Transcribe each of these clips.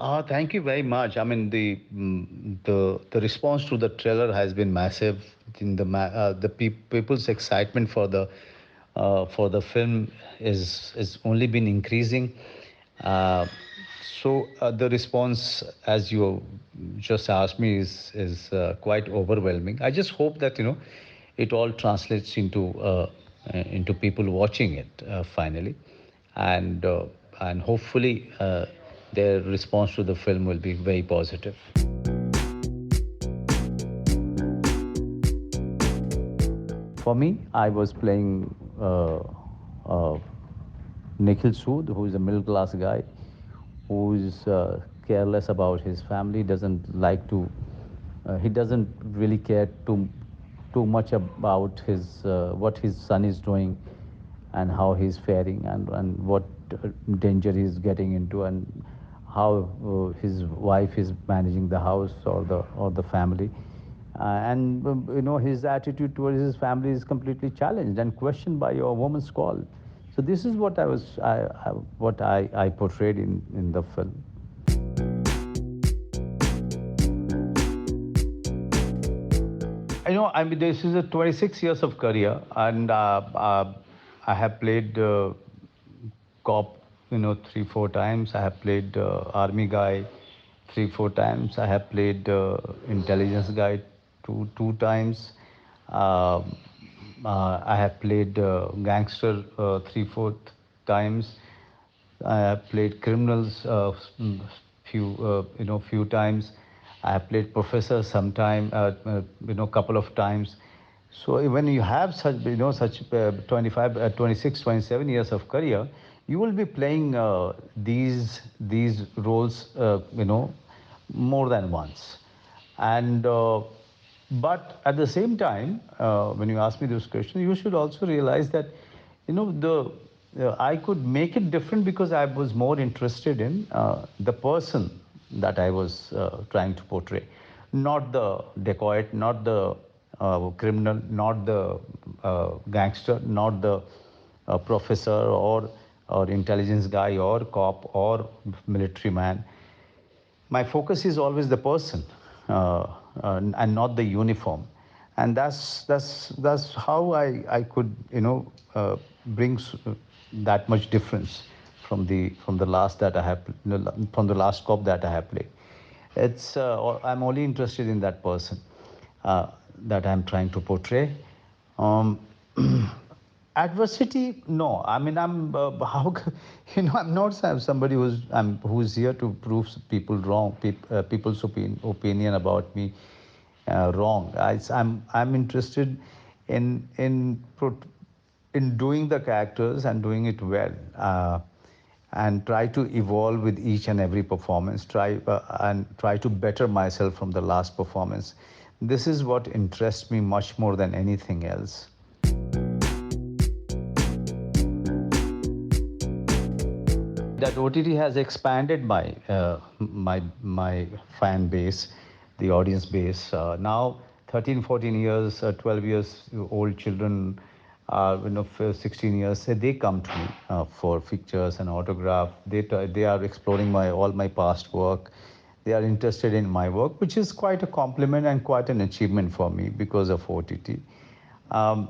Thank you very much. I mean, the response to the trailer has been massive. In people's excitement for the film is only been increasing. Uh, the response, as you just asked me, is quite overwhelming. I just hope that it all translates into people watching it finally, and and hopefully their response to the film will be very positive. For me, I was playing uh, Nikhil Sood, who is a middle class guy, who is careless about his family, doesn't like to, he doesn't really care too much about what his son is doing and how he's faring and what danger he's getting into and how his wife is managing the house or the family. His attitude towards his family is completely challenged and questioned by a woman's call. So this is what I portrayed in the film. I mean, this is a 26 years of career, and I have played cop, 3, 4 times. I have played army guy 3, 4 times. I have played intelligence guy two times. Um I have played gangster 3, 4 times. I have played criminals few times. I have played professor sometime, couple of times. So when you have such 25, 26, 27 years of career, you will be playing these roles, more than once. And but at the same time, when you ask me this question, you should also realize that, the I could make it different because I was more interested in the person that I was trying to portray, not the dacoit, not the criminal, not the gangster, not the professor or intelligence guy or cop or military man. My focus is always the person, and not the uniform, and that's how I could bring that much difference from the last that I have from the last cop that I have played. I'm only interested in that person that I'm trying to portray. Um, Adversity, no. I mean, I'm not somebody who's here to prove people wrong, people's opinion about me wrong. I'm interested in in doing the characters and doing it well. And try to evolve with each and every performance, try to better myself from the last performance. This is what interests me much more than anything else. That OTT has expanded my fan base, the audience base. Now 13, 14 years, 12 years old children, for 16 years, they come to me for pictures and autograph. They are exploring my all my past work. They are interested in my work, which is quite a compliment and quite an achievement for me because of OTT. Um,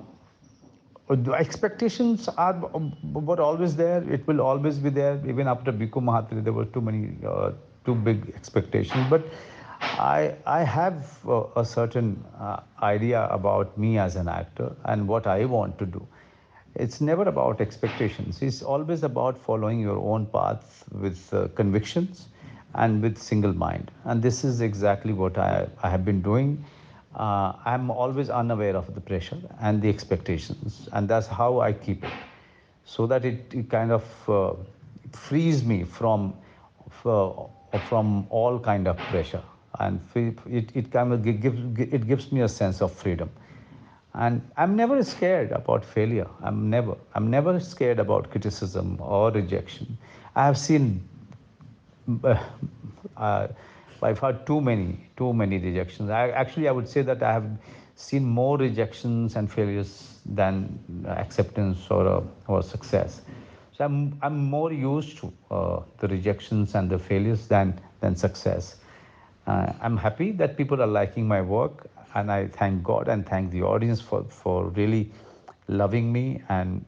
the expectations were always there. It will always be there. Even after Bhikkhu Mahatri, there were too big expectations. But I have a certain idea about me as an actor and what I want to do. It's never about expectations. It's always about following your own path with convictions and with single mind. And this is exactly what I have been doing. I'm always unaware of the pressure and the expectations, and that's how I keep it, so that it kind of frees me from all kind of pressure, and it kind of gives me a sense of freedom. And I'm never scared about failure. I'm never scared about criticism or rejection. I have seen uh, by far too many rejections. I would say that I have seen more rejections and failures than acceptance or success. So I'm more used to the rejections and the failures than success. I'm happy that people are liking my work, and I thank God and thank the audience for really loving me and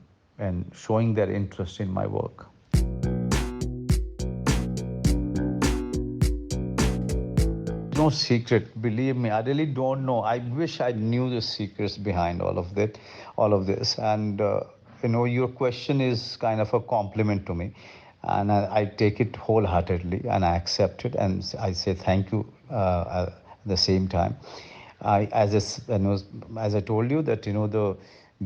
showing their interest in my work. No secret, believe me. I really don't know. I wish I knew the secrets behind all of this. And your question is kind of a compliment to me, and I take it wholeheartedly, and I accept it, and I say thank you at the same time. As I told you that the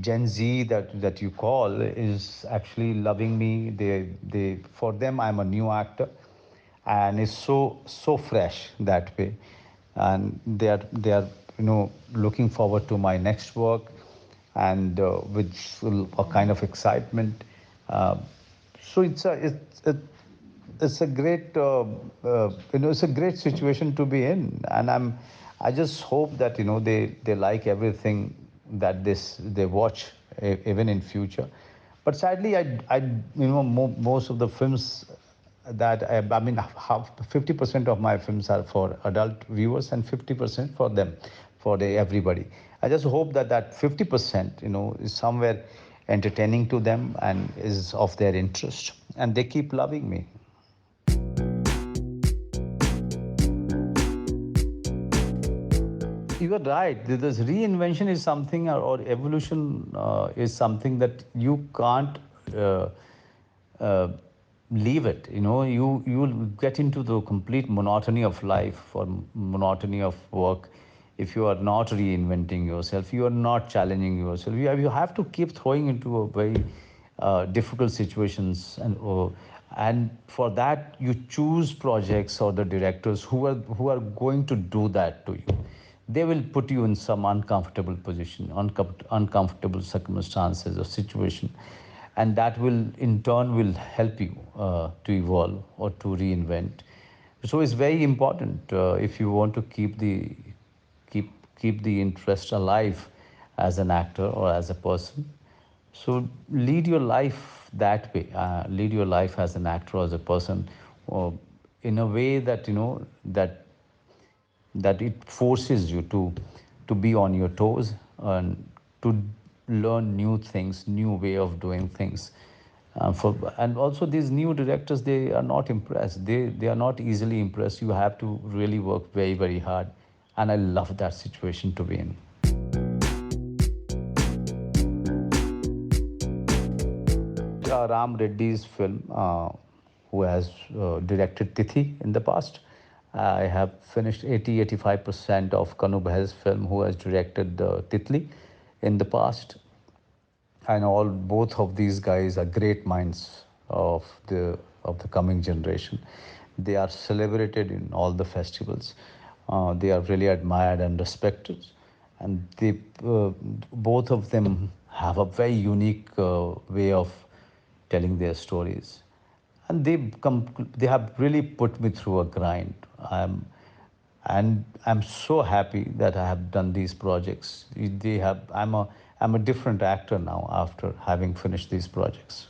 Gen Z that you call is actually loving me. They for them I'm a new actor, and it's so fresh that way, and they are looking forward to my next work, and with a kind of excitement. uh, so it's a great it's a great situation to be in, and I just hope that they like everything that they watch, even in future. But sadly, I most of the films that I mean, half 50% of my films are for adult viewers and 50% for them, for everybody. I just hope that that 50% is somewhere entertaining to them and is of their interest, and they keep loving me. You are right. This reinvention is something, or evolution is something that you can't uh, uh, leave it. You will get into the complete monotony of life, or monotony of work, if you are not reinventing yourself. You are not challenging yourself. You have to keep throwing into a very difficult situations, and for that you choose projects or the directors who are going to do that to you. They will put you in some uncomfortable position, uncomfortable circumstances or situation, and that will in turn will help you to evolve or to reinvent. So it's very important, if you want to keep keep the interest alive as an actor or as a person. So lead your life that way. Lead your life as an actor or as a person, uh, in a way that it forces you to be on your toes and to learn new things, new way of doing things. And also these new directors, they are not impressed. They are not easily impressed. You have to really work very, very hard, and I love that situation to be in. Ram Reddy's film, who has directed Tithi in the past. I have finished 80-85% of Kanu Behl's film, who has directed Titli in the past. And all both of these guys are great minds of the coming generation. They are celebrated in all the festivals. They are really admired and respected, and they both of them have a very unique way of telling their stories, and they have really put me through a grind. I'm so happy that I have done these projects. I'm a different actor now after having finished these projects.